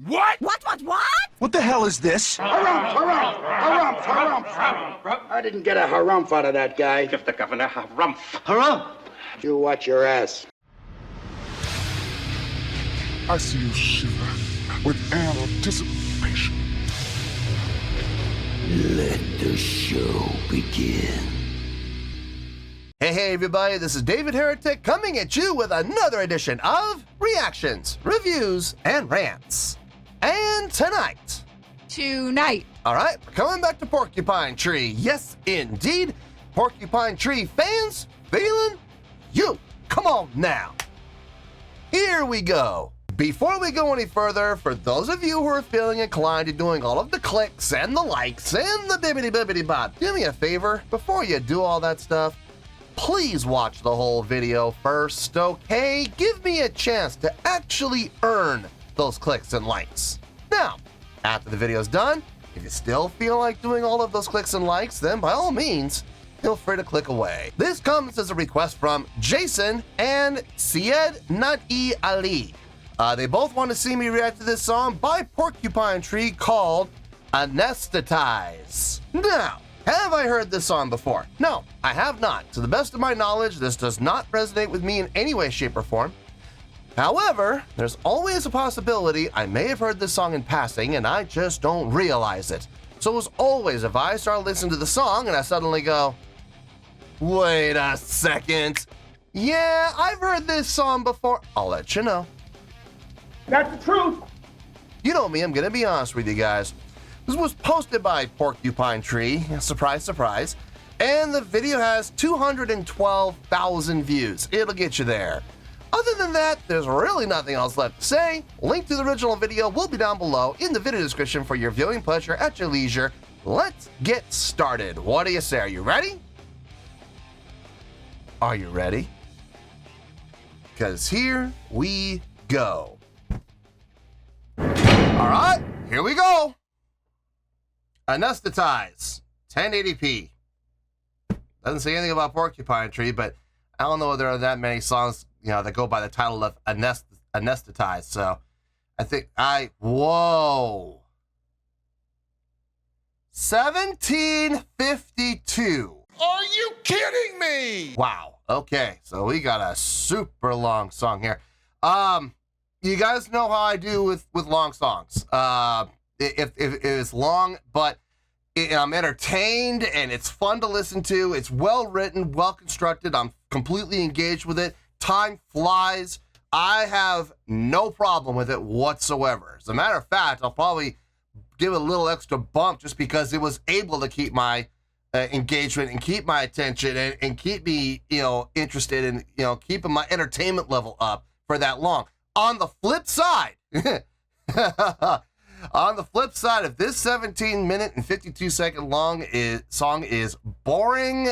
What? What? What the hell is this? Harumph. I didn't get a harumph out of that guy. Give the governor harumph. Harumph! You watch your ass. I see you shiver with anticipation. Let the show begin. Hey everybody, this is David Heretic coming at you with another edition of Reactions, Reviews, and Rants. And tonight, alright, we're coming back to Porcupine Tree. Yes, indeed, Porcupine Tree fans, feeling you. Come on now. Here we go. Before we go any further, for those of you who are feeling inclined to doing all of the clicks and the likes and the bibbidi-bibbidi-bop, do me a favor, before you do all that stuff, please watch the whole video first, okay? Give me a chance to actually earn those clicks and likes. Now, after the video's done, if you still feel like doing all of those clicks and likes, then by all means, feel free to click away. This comes as a request from Jason and Syed Nadi Ali. They both want to see me react to this song by Porcupine Tree called Anesthetize. Now, have I heard this song before? No, I have not. To the best of my knowledge, this does not resonate with me in any way, shape, or form. However, there's always a possibility I may have heard this song in passing and I just don't realize it. So as always, if I start listening to the song and I suddenly go, wait a second, yeah, I've heard this song before, I'll let you know. That's the truth. You know me, I'm gonna be honest with you guys. This was posted by Porcupine Tree, surprise, surprise, and the video has 212,000 views. It'll get you there. Other than that, there's really nothing else left to say. Link to the original video will be down below in the video description for your viewing pleasure at your leisure. Let's get started. What do you say? Are you ready? Are you ready? Because here we go. All right, here we go. Anesthetize, 1080p. Doesn't say anything about Porcupine Tree, but I don't know if there are that many songs, that go by the title of Anesthetize. So I think whoa. 1752. Are you kidding me? Wow. Okay, so we got a super long song here. You guys know how I do with long songs. If it's long, but I'm entertained and it's fun to listen to. It's well written, well constructed. I'm completely engaged with it. Time flies. I have no problem with it whatsoever. As a matter of fact, I'll probably give it a little extra bump just because it was able to keep my engagement and keep my attention and keep me, interested in, keeping my entertainment level up for that long. On the flip side, if this 17-minute and 52-second long song is boring,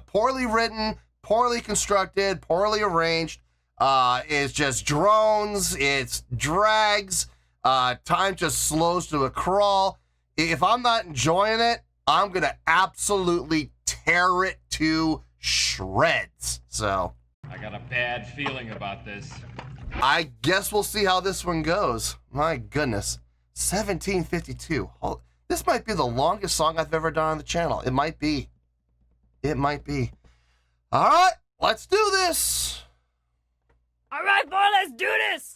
poorly written, poorly constructed, poorly arranged, it's just drones, it's drags, time just slows to a crawl. If I'm not enjoying it, I'm gonna absolutely tear it to shreds. So I got a bad feeling about this. I guess we'll see how this one goes. My goodness. 1752. This might be the longest song I've ever done on the channel. It might be. It might be. All right, let's do this. All right, boy, let's do this.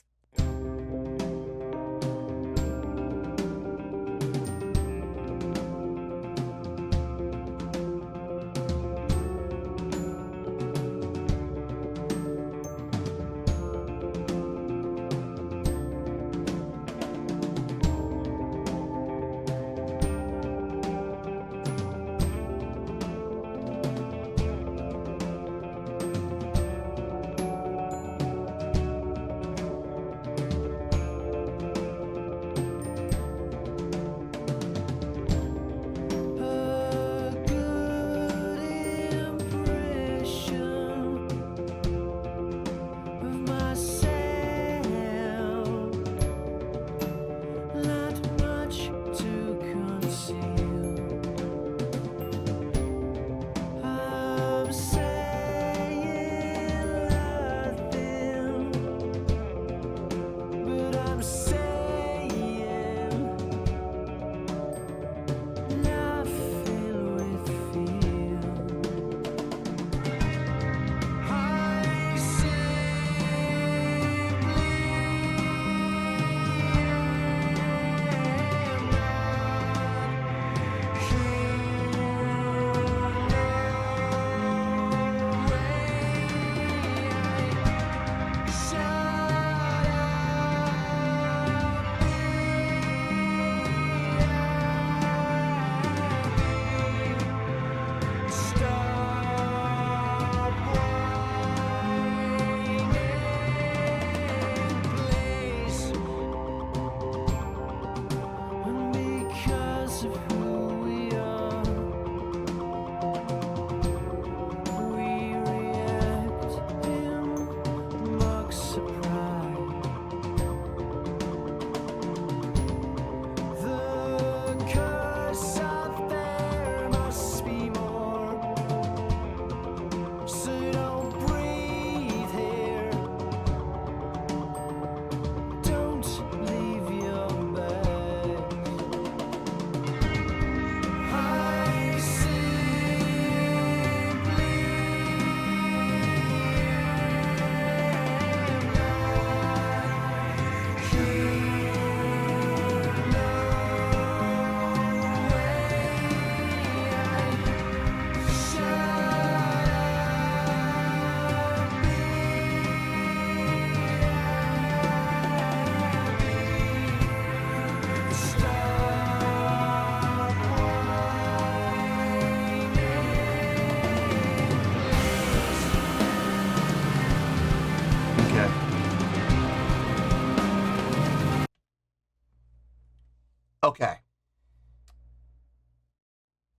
Okay.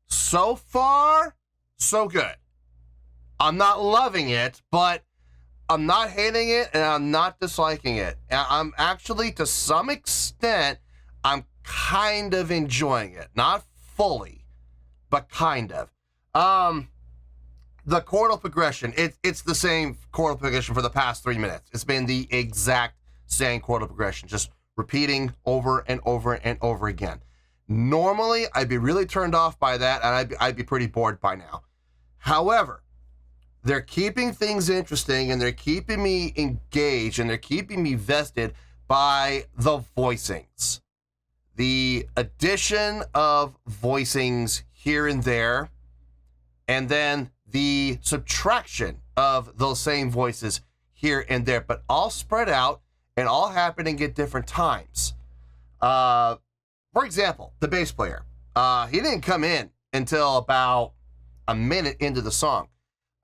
So far, so good. I'm not loving it, but I'm not hating it and I'm not disliking it. I'm actually, to some extent, I'm kind of enjoying it. Not fully, but kind of. The chordal progression, it's the same chordal progression for the past 3 minutes. It's been the exact same chordal progression, just repeating over and over and over again. Normally, I'd be really turned off by that, and I'd be pretty bored by now. However, they're keeping things interesting, and they're keeping me engaged, and they're keeping me vested by the voicings. The addition of voicings here and there, and then the subtraction of those same voices here and there, but all spread out and all happening at different times. For example, the bass player, he didn't come in until about a minute into the song.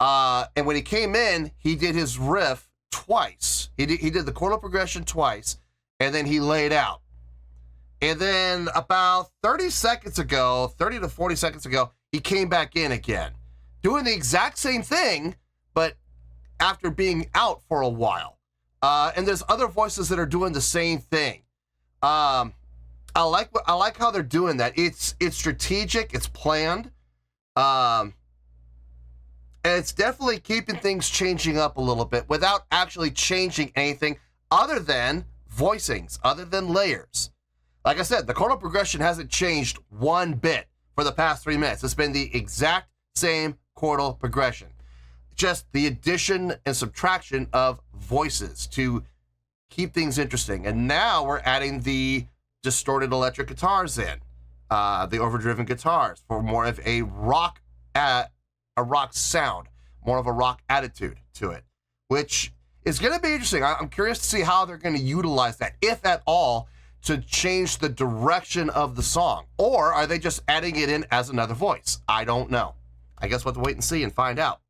And when he came in, he did his riff twice. He did the chordal progression twice, and then he laid out. And then about 30 to 40 seconds ago, he came back in again, doing the exact same thing, but after being out for a while. And there's other voices that are doing the same thing. I like how they're doing that. It's strategic, it's planned, and it's definitely keeping things changing up a little bit without actually changing anything other than voicings, other than layers. Like I said, the chordal progression hasn't changed one bit for the past 3 minutes. It's been the exact same chordal progression. Just the addition and subtraction of voices to keep things interesting. And now we're adding the distorted electric guitars in, the overdriven guitars for more of a rock sound, more of a rock attitude to it, which is going to be interesting. I'm curious to see how they're going to utilize that, if at all, to change the direction of the song. Or are they just adding it in as another voice? I don't know. I guess we'll have to wait and see and find out.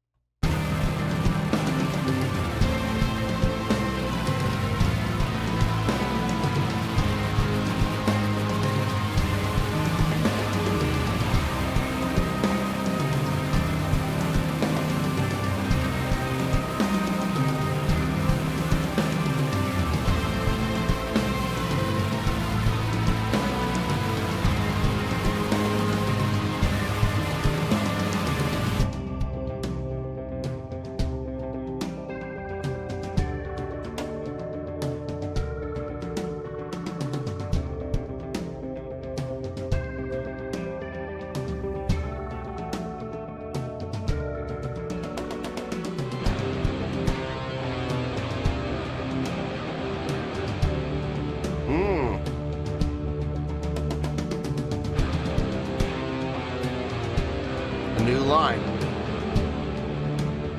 Line.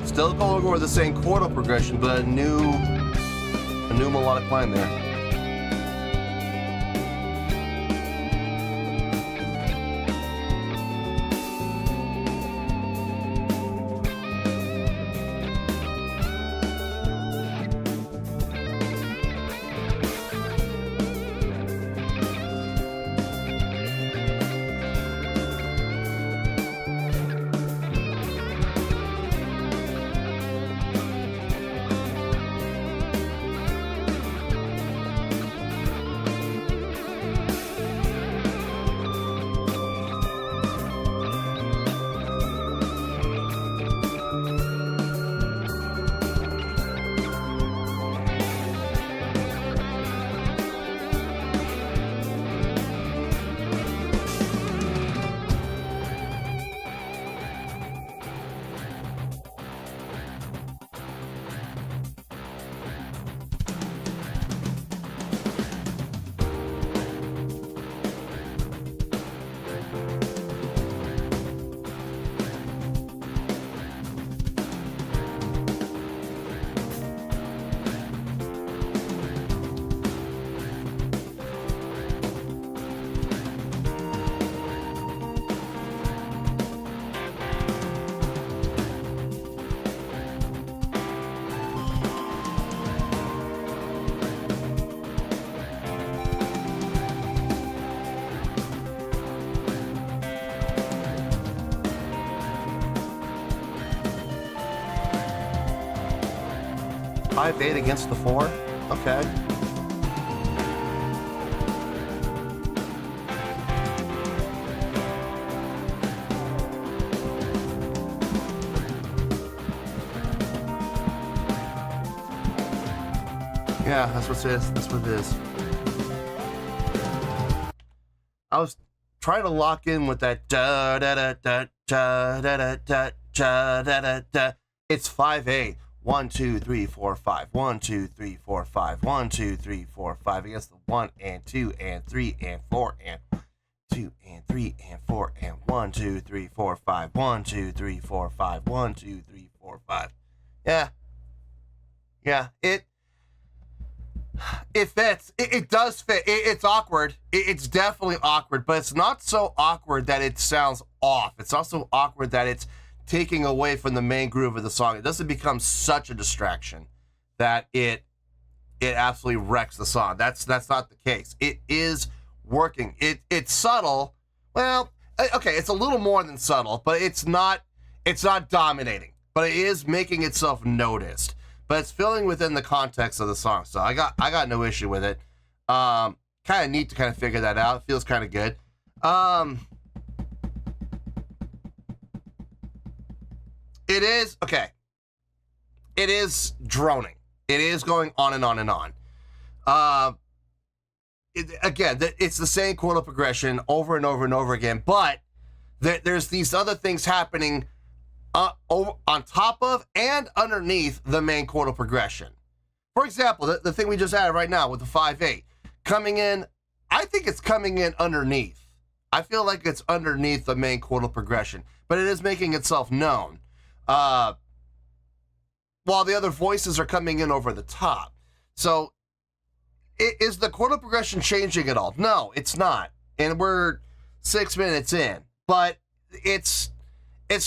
Still going over the same chordal progression, but a new melodic line there. 5/8 against the 4. Okay. Yeah, that's what it is. That's what it is. I was trying to lock in with that da da da da da da da da da da da da. It's 5/8. 1, 2, 3, 4, 5. 1, 2, 3, 4, 5. 1, 2, 3, 4, 5 against the 1 and 2 and 3 and 4 and 2 and 3 and 4 and 1, 2, 3, 4, 5. 1, 2, 3, 4, 5. 1, 2, 3, 4, 5. Yeah. Yeah. It fits. It does fit. It's awkward. It's definitely awkward, but it's not so awkward that it sounds off. It's also awkward that it's taking away from the main groove of the song. It doesn't become such a distraction that it absolutely wrecks the song. That's not the case. It is working. It's subtle. Well, okay, it's a little more than subtle, but it's not dominating. But it is making itself noticed. But it's filling within the context of the song. So I got no issue with it. Kind of neat to kind of figure that out. It feels kind of good. It is, okay. It is droning. It is going on and on and on. It's the same chordal progression over and over and over again, but there's these other things happening on top of and underneath the main chordal progression. For example, the thing we just added right now with the 5/8 coming in, I think it's coming in underneath. I feel like it's underneath the main chordal progression, but it is making itself known. While the other voices are coming in over the top. So is the chordal progression changing at all? No, it's not. And we're 6 minutes in, but it's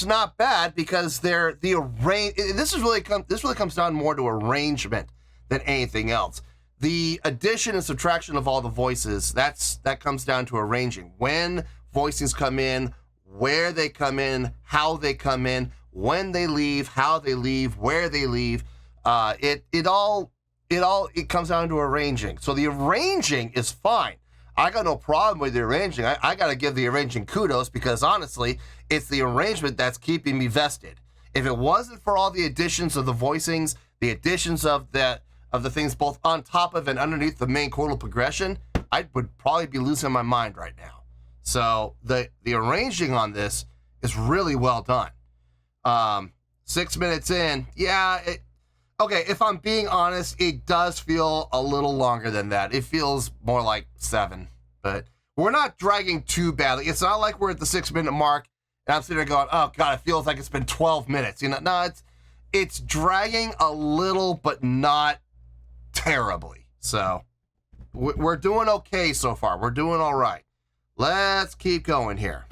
not bad because this really comes down more to arrangement than anything else. The addition and subtraction of all the voices, that comes down to arranging. When voicings come in, where they come in, how they come in, when they leave, how they leave, where they leave. It all comes down to arranging. So the arranging is fine. I got no problem with the arranging. I got to give the arranging kudos because honestly, it's the arrangement that's keeping me vested. If it wasn't for all the additions of the voicings, the additions of the things both on top of and underneath the main chordal progression, I would probably be losing my mind right now. So the arranging on this is really well done. 6 minutes in, yeah. Okay, if I'm being honest, it does feel a little longer than that. It feels more like 7, but we're not dragging too badly. It's not like we're at the 6 minute mark and I'm sitting there going, oh God, it feels like it's been 12 minutes. You know, no, it's dragging a little, but not terribly. So we're doing okay so far. We're doing all right. Let's keep going here.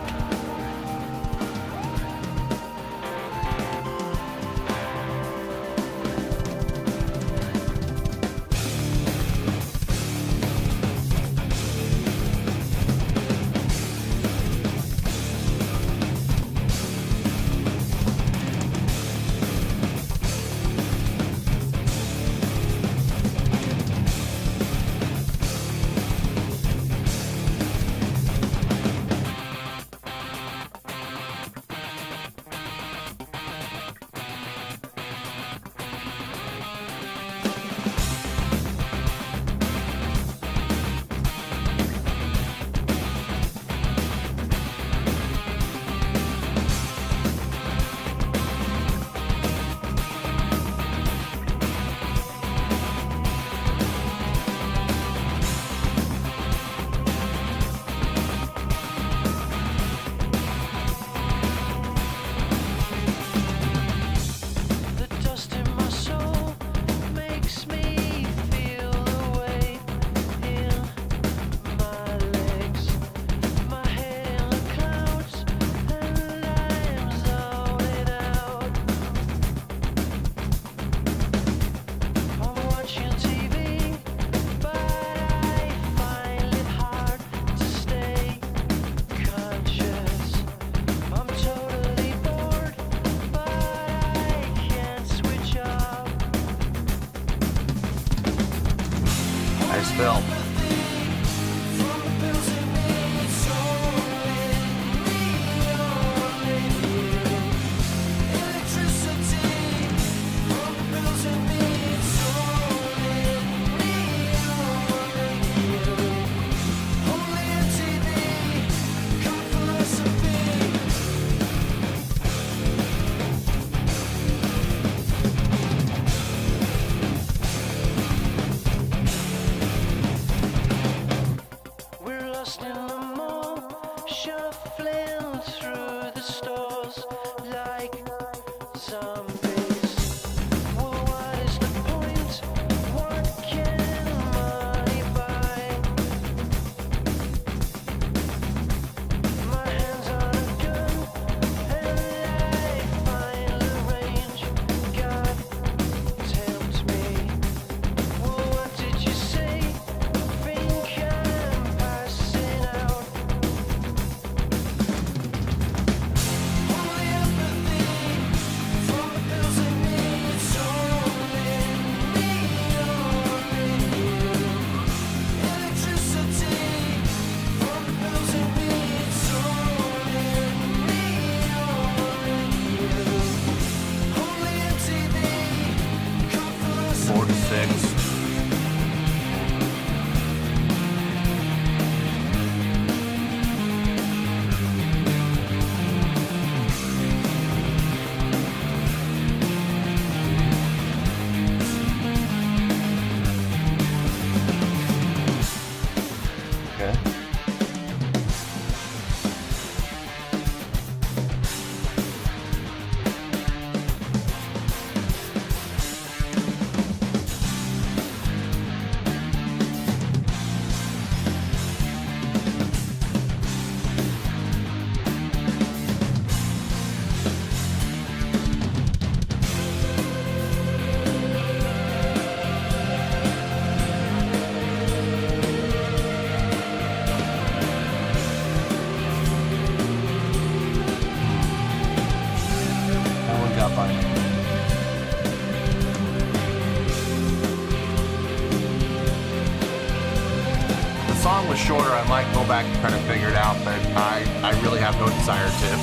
shorter, I might go back and try to figure it out, but I really have no desire to.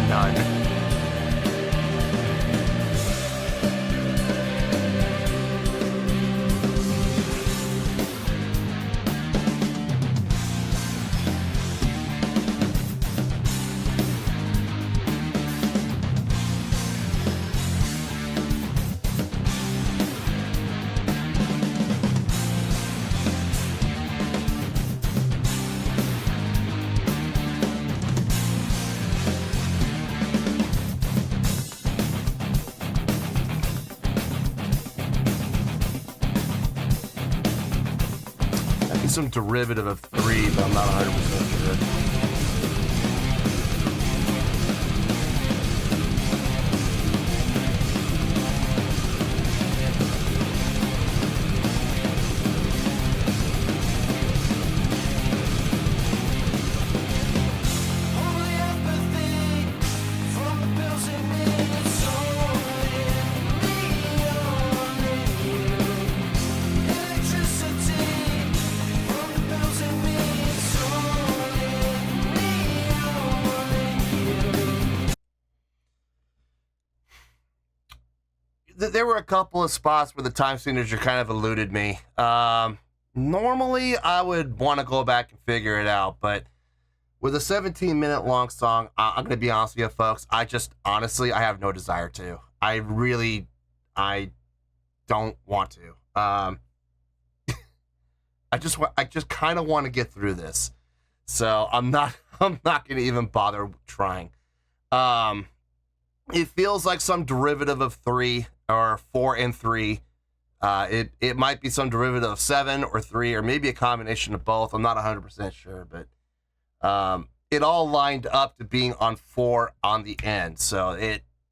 None. Some derivative of 3, but I'm not 100% sure. There were a couple of spots where the time signature kind of eluded me. Normally, I would want to go back and figure it out, but with a 17-minute long song, I'm going to be honest with you, folks. Honestly, I have no desire to. I don't want to. I just kind of want to get through this, so I'm not going to even bother trying. It feels like some derivative of 3 or 4 and 3. It might be some derivative of 7 or 3, or maybe a combination of both. I'm not 100% sure, but it all lined up to being on 4 on the end, so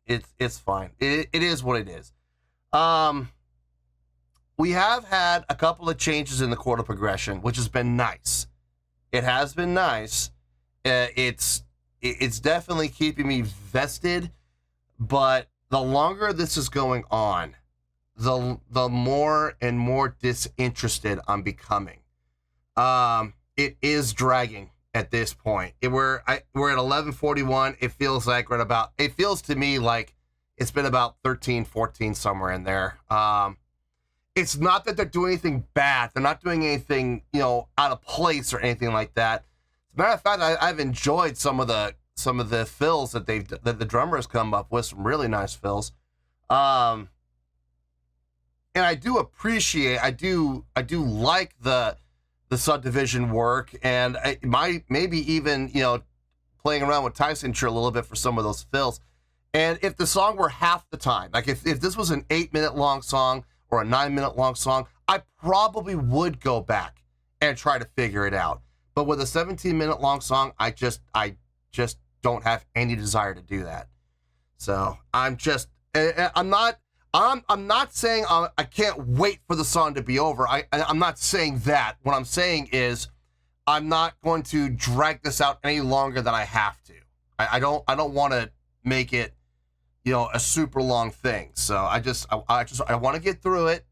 it's fine. It is what it is. We have had a couple of changes in the chordal progression, which has been nice. It has been nice. It's definitely keeping me vested. But the longer this is going on, the more and more disinterested I'm becoming. It is dragging at this point. We're at 11:41. It feels like it feels to me like it's been about 13, 14, somewhere in there. It's not that they're doing anything bad. They're not doing anything, out of place or anything like that. As a matter of fact, I've enjoyed some of the fills that the drummer has come up with, some really nice fills. And I do appreciate, I do like the subdivision work, and maybe even, playing around with time signature a little bit for some of those fills. And if the song were half the time, like if this was an 8-minute long song or a 9-minute long song, I probably would go back and try to figure it out. But with a 17-minute long song, I just don't have any desire to do that. So I'm not saying I can't wait for the song to be over. I'm not saying that. What I'm saying is I'm not going to drag this out any longer than I have to. I don't want to make it, a super long thing. So I want to get through it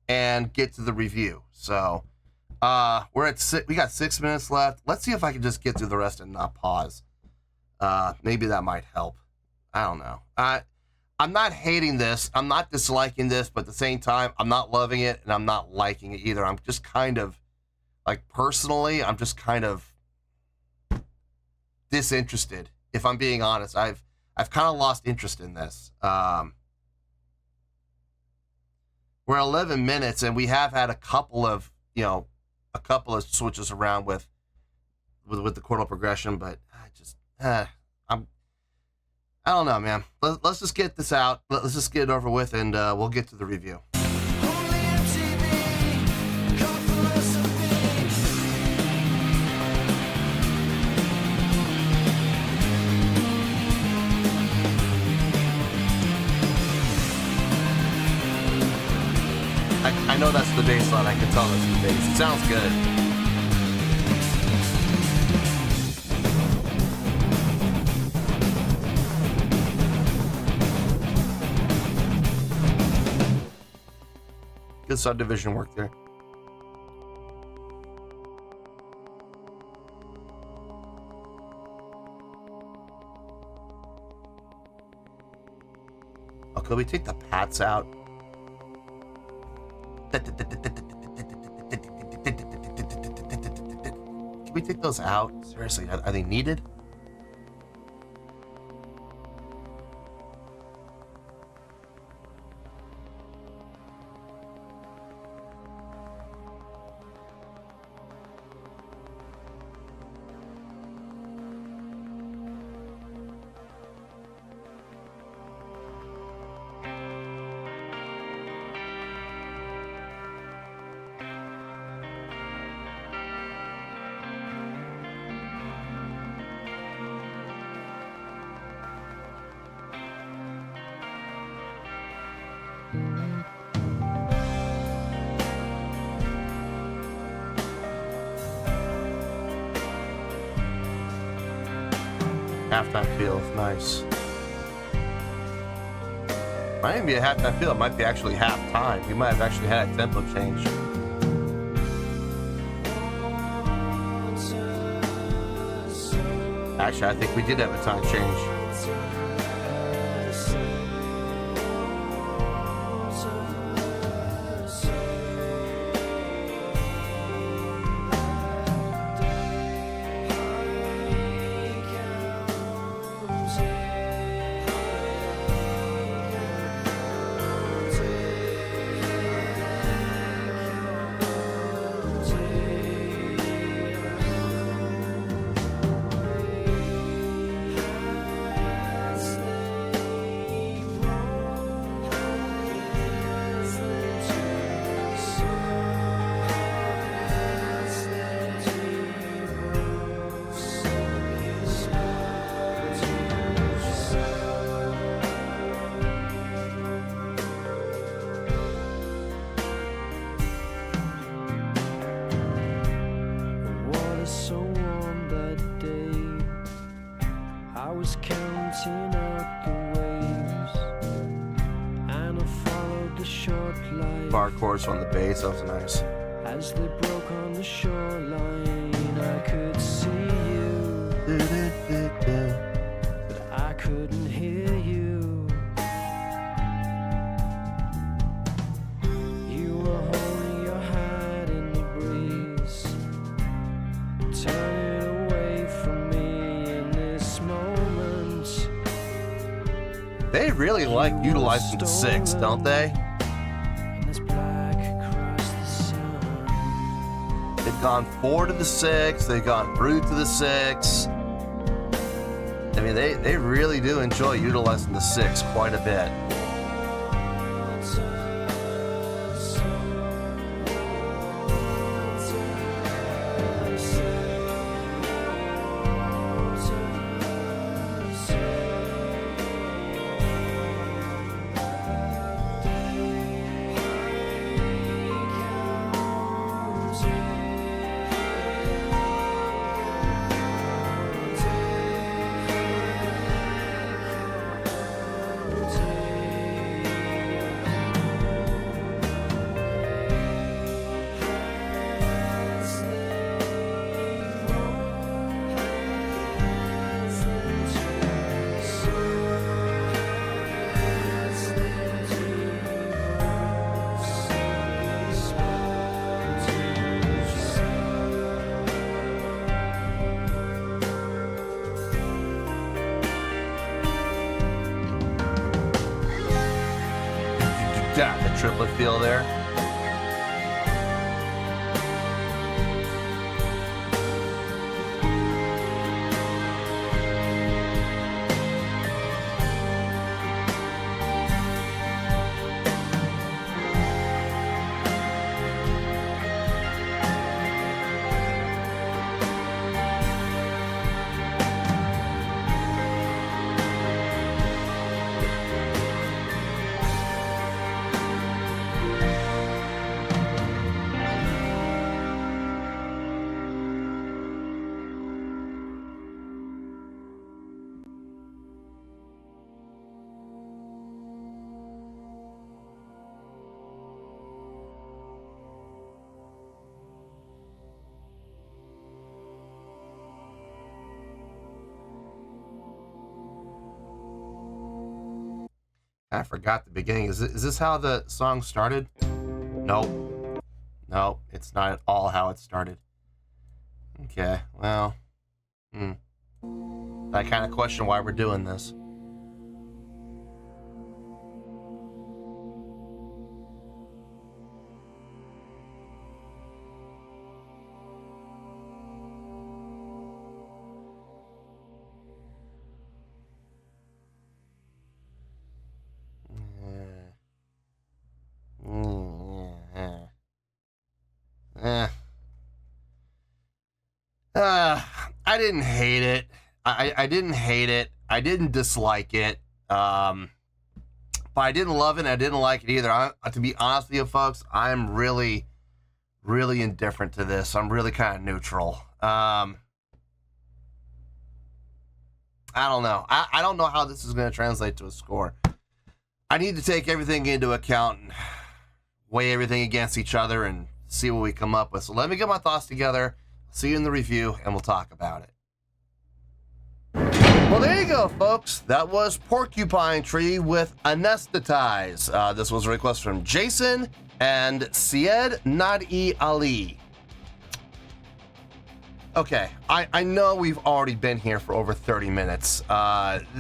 and get to the review. So we got 6 minutes left. Let's see if I can just get through the rest and not pause. Maybe that might help. I don't know. I'm not hating this. I'm not disliking this, but at the same time, I'm not loving it and I'm not liking it either. I'm just kind of, personally, I'm just kind of disinterested. If I'm being honest, I've kind of lost interest in this. We're 11 minutes and we have had a couple of switches around with the chordal progression, but I don't know, man. Let's just get this out. Let's just get it over with, and we'll get to the review. I know that's the bass line. I can tell that's the bass. It sounds good. Good subdivision work there. Oh, could we take the pats out? Can we take those out? Seriously, are they needed? Halftime feels nice. Might even be a halftime feel. It might be actually halftime. We might have actually had a tempo change. Actually, I think we did have a time change. Bar chorus on the bass, that was nice. As they broke on the shoreline, I could see you, but I couldn't hear you. You were holding your hat in the breeze, turning away from me in this moment. They really like utilizing the 6, don't they? They've gone 4 to the 6, they've gone brute to the 6. I mean, they really do enjoy utilizing the 6 quite a bit. The triplet feel there. I forgot the beginning. Is this how the song started? Nope. Nope, it's not at all how it started. Okay, well, I kind of question why we're doing this. I didn't hate it. I didn't hate it. I didn't dislike it. But I didn't love it and I didn't like it either. To be honest with you folks, I'm really, really indifferent to this. I'm really kind of neutral. I don't know. I don't know how this is going to translate to a score. I need to take everything into account and weigh everything against each other and see what we come up with. So let me get my thoughts together. See you in the review, and we'll talk about it. Well, there you go, folks. That was Porcupine Tree with Anesthetize. This was a request from Jason and Syed Nadi Ali. Okay, I know we've already been here for over 30 minutes.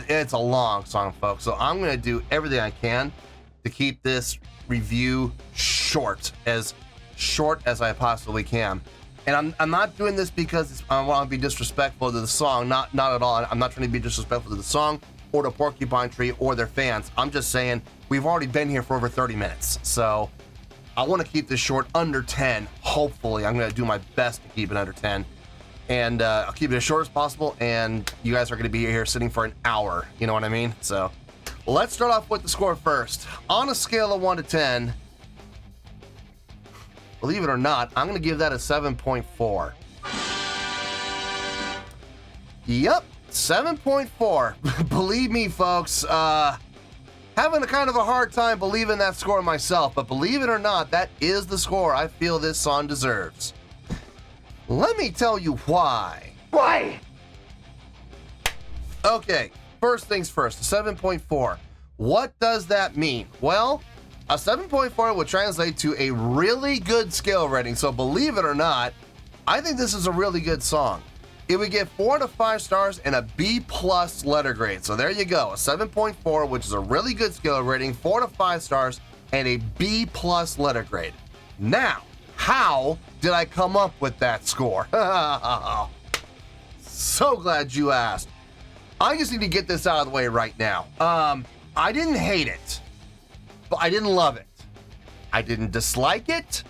It's a long song, folks, so I'm going to do everything I can to keep this review short as I possibly can. And I'm not doing this because I want to be disrespectful to the song. Not at all. I'm not trying to be disrespectful to the song or to Porcupine Tree or their fans. I'm just saying we've already been here for over 30 minutes. So I want to keep this short, under 10. Hopefully, I'm going to do my best to keep it under 10. And I'll keep it as short as possible. And you guys are going to be here sitting for an hour. You know what I mean? So let's start off with the score first. On a scale of 1 to 10, believe it or not, I'm going to give that a 7.4. Yep, 7.4. Believe me, folks, having a kind of a hard time believing that score myself, but believe it or not, that is the score I feel this song deserves. Let me tell you why. Why? Okay, first things first, 7.4. What does that mean? Well, a 7.4 would translate to a really good scale rating, so believe it or not, I think this is a really good song. It would get 4 to 5 stars and a B+ letter grade. So there you go, a 7.4, which is a really good scale rating, 4 to 5 stars, and a B+ letter grade. Now, how did I come up with that score? So glad you asked. I just need to get this out of the way right now. I didn't hate it, but I didn't love it. I didn't dislike it,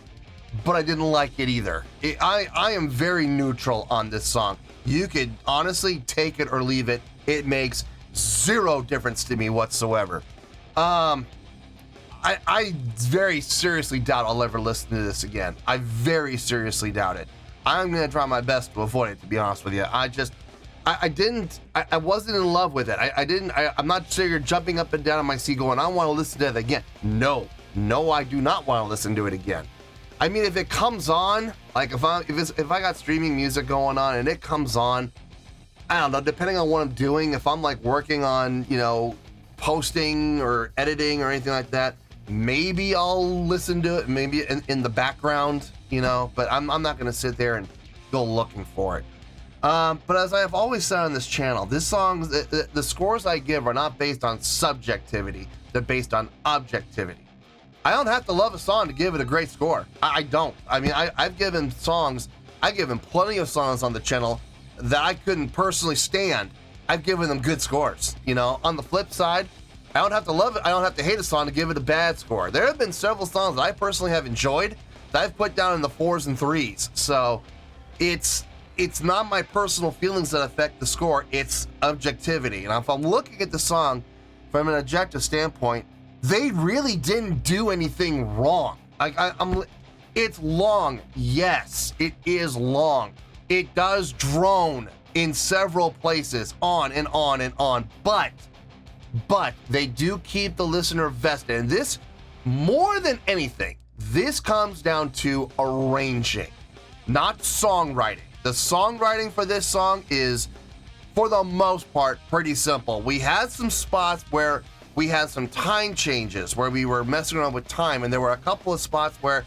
but I didn't like it either. I am very neutral on this song. You could honestly take it or leave it. It makes zero difference to me whatsoever. I very seriously doubt I'll ever listen to this again. I very seriously doubt it. I'm gonna try my best to avoid it, to be honest with you. I wasn't in love with it. I'm not sure you're jumping up and down on my seat going, I want to listen to it again. No, I do not want to listen to it again. I mean, if it comes on, like if I got streaming music going on and it comes on, I don't know, depending on what I'm doing, if I'm like working on, posting or editing or anything like that, maybe I'll listen to it, maybe in the background, but I'm not going to sit there and go looking for it. But as I have always said on this channel, this song, the scores I give are not based on subjectivity, they're based on objectivity. I don't have to love a song to give it a great score. I don't. I mean, I've given plenty of songs on the channel that I couldn't personally stand. I've given them good scores. On the flip side, I don't have to love it, I don't have to hate a song to give it a bad score. There have been several songs that I personally have enjoyed that I've put down in the 4s and 3s. So it's not my personal feelings that affect the score, it's objectivity. And if I'm looking at the song from an objective standpoint, they really didn't do anything wrong. It's long, yes, it is long. It does drone in several places, on and on and on, but they do keep the listener vested. And this, more than anything, this comes down to arranging, not songwriting. The songwriting for this song is, for the most part, pretty simple. We had some spots where We had some time changes where we were messing around with time, and there were a couple of spots where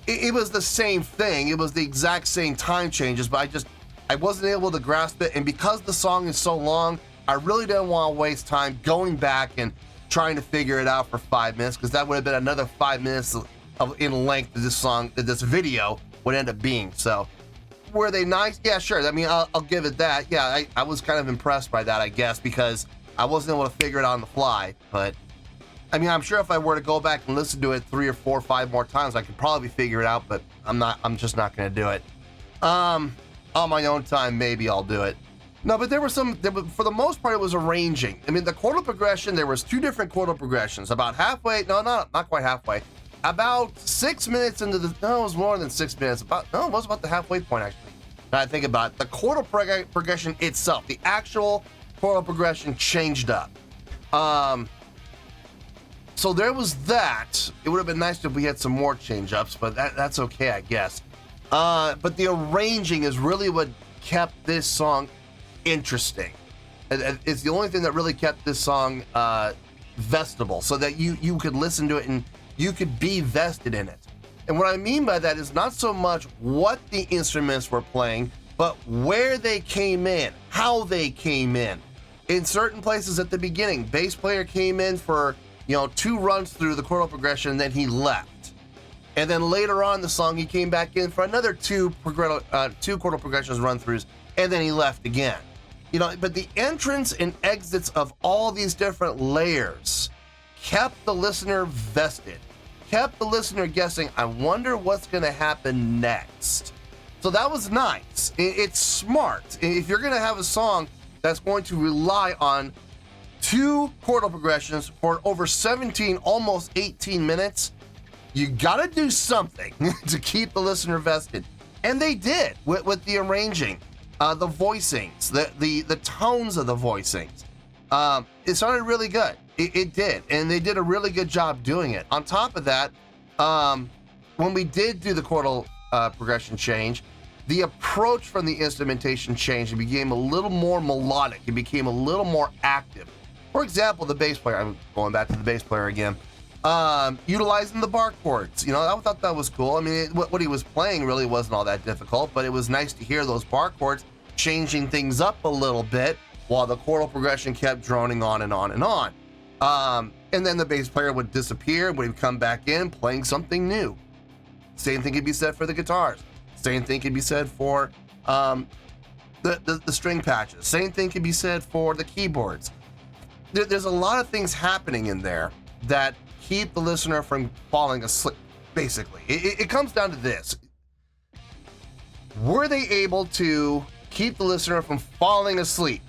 it was the same thing. It was the exact same time changes, but I wasn't able to grasp it. And because the song is so long, I really didn't want to waste time going back and trying to figure it out for 5 minutes, because that would have been another 5 minutes in length of this song, this video would end up being. So were they nice? Yeah, sure. I mean, I'll give it that. Yeah, I was kind of impressed by that, I guess, because I wasn't able to figure it out on the fly. But I mean, I'm sure if I were to go back and listen to it 3 or 4 or 5 more times, I could probably figure it out, but I'm just not going to do it. On my own time, maybe I'll do it. No, but for the most part, it was arranging. I mean, the chordal progression, there was 2 different chordal progressions. About halfway, no, not quite halfway. About 6 minutes into the, no, it was more than 6 minutes. It was about the halfway point, actually. Now I think about it, the chordal progression itself, the actual chordal progression changed up. So there was that. It would have been nice if we had some more change-ups, but that's okay, I guess. But the arranging is really what kept this song interesting. It's the only thing that really kept this song vestable, so that you could listen to it and you could be vested in it. And what I mean by that is not so much what the instruments were playing, but where they came in, how they came in. In certain places at the beginning, bass player came in for 2 runs through the chordal progression, and then he left. And then later on in the song, he came back in for another 2 chordal progressions run-throughs, and then he left again. But the entrance and exits of all these different layers kept the listener vested, kept the listener guessing, I wonder what's going to happen next. So that was nice. It's smart. If you're going to have a song that's going to rely on 2 chordal progressions for over 17, almost 18 minutes, you gotta do something to keep the listener vested. And they did with the arranging, the voicings, the tones of the voicings. It sounded really good. It did, and they did a really good job doing it. On top of that, when we did do the chordal progression change, the approach from the instrumentation changed. It became a little more melodic. It became a little more active. For example, the bass player, I'm going back to the bass player again, utilizing the bar chords. I thought that was cool. I mean, what he was playing really wasn't all that difficult, but it was nice to hear those bar chords changing things up a little bit while the chordal progression kept droning on and on and on. And then the bass player would disappear, would come back in playing something new. Same thing could be said for the guitars. Same thing could be said for the string patches. Same thing could be said for the keyboards. There's a lot of things happening in there that keep the listener from falling asleep, basically. It comes down to this. Were they able to keep the listener from falling asleep?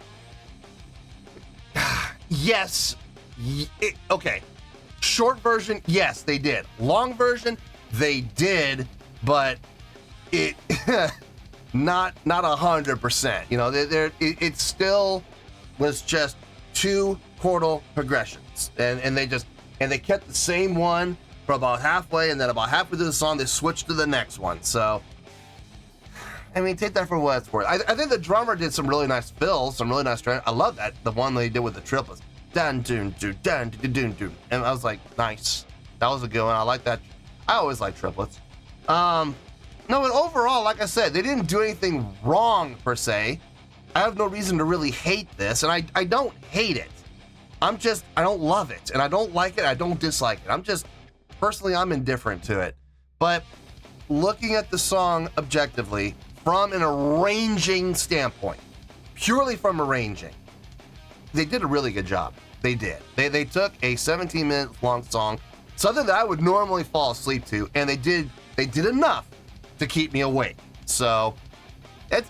Yes. Okay. Short version, yes, they did. Long version, they did, but it not 100%. It still was just 2 chordal progressions, and they kept the same one for about halfway, and then about halfway through the song they switched to the next one. So I mean, take that for what it's worth. I think the drummer did some really nice fills, some really nice I love that, the one they did with the triplets. Dun dun dun dun dun dun dun. And I was like, nice. That was a good one. I like that. I always like triplets. No, but overall, like I said, they didn't do anything wrong per se. I have no reason to really hate this, and I don't hate it. I don't love it, and I don't like it, I don't dislike it. Personally, I'm indifferent to it. But looking at the song objectively, from an arranging standpoint, purely from arranging, they did a really good job. They did. They took a 17-minute long song, something that I would normally fall asleep to, and they did enough to keep me awake. So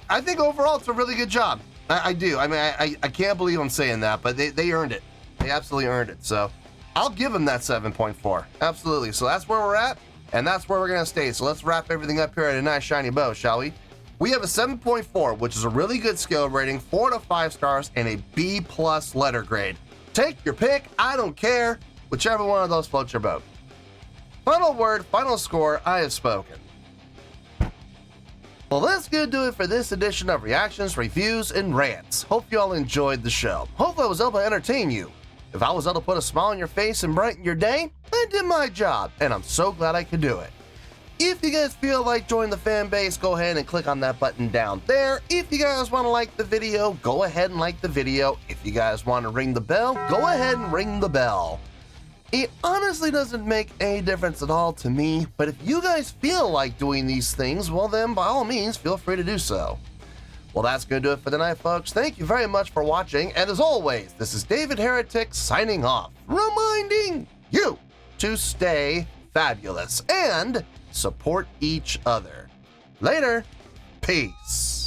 I think overall it's a really good job. I do. I mean, I can't believe I'm saying that, but they earned it. They absolutely earned it. So I'll give them that 7.4. Absolutely. So that's where we're at, and that's where we're going to stay. So let's wrap everything up here at a nice shiny bow, shall we? We have a 7.4, which is a really good scale rating, 4 to 5 stars, and a B+ letter grade. Take your pick. I don't care. Whichever one of those floats your boat. Final word, final score, I have spoken. Well, that's going to do it for this edition of Reactions, Reviews, and Rants. Hope you all enjoyed the show. Hopefully I was able to entertain you. If I was able to put a smile on your face and brighten your day, I did my job, and I'm so glad I could do it. If you guys feel like joining the fan base, go ahead and click on that button down there. If you guys want to like the video, go ahead and like the video. If you guys want to ring the bell, go ahead and ring the bell. It honestly doesn't make any difference at all to me, but if you guys feel like doing these things, well then by all means, feel free to do so. Well, that's going to do it for tonight, folks. Thank you very much for watching, and as always, this is David Heretic signing off, reminding you to stay fabulous and support each other. Later. Peace.